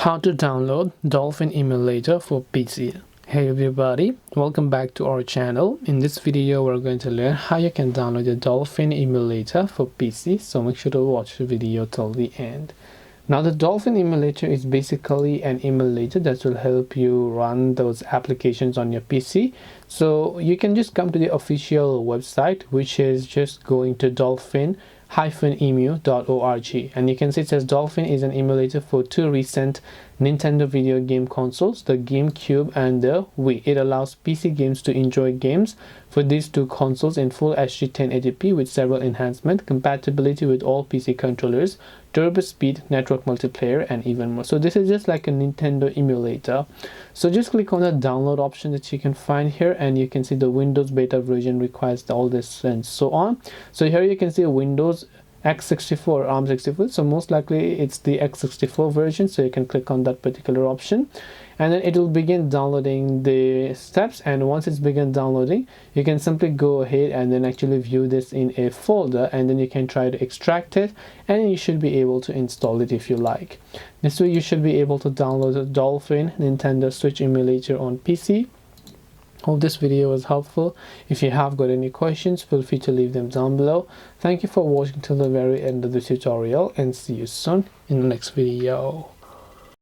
How to download Dolphin Emulator for PC. Hey everybody, welcome back to our channel. In this video we're going to learn how you can download the Dolphin Emulator for PC, so make sure to watch the video till the end. Now the Dolphin Emulator is basically an emulator that will help you run those applications on your PC. So you can just come to the official website, which is just going to dolphin-emu.org, and you can see it says Dolphin is an emulator for two recent Nintendo video game consoles, the GameCube and the Wii. It allows PC games to enjoy games for these two consoles in full HD 1080p with several enhancements, compatibility with all PC controllers, turbo speed, network multiplayer, and even more. So this is just like a Nintendo emulator. So just click on the download option that you can find here, and you can see the Windows beta version requires all this and so on. So here you can see a Windows x64 or ARM64, so most likely it's the x64 version, so you can click on that particular option and then it will begin downloading the steps. And once it's begun downloading, you can simply go ahead and then actually view this in a folder, and then you can try to extract it and you should be able to install it if you like. This way you should be able to download the Dolphin Nintendo Switch emulator on PC. Hope this video was helpful. If you have got any questions, feel free to leave them down below. Thank you for watching till the very end of the tutorial, and see you soon in the next video.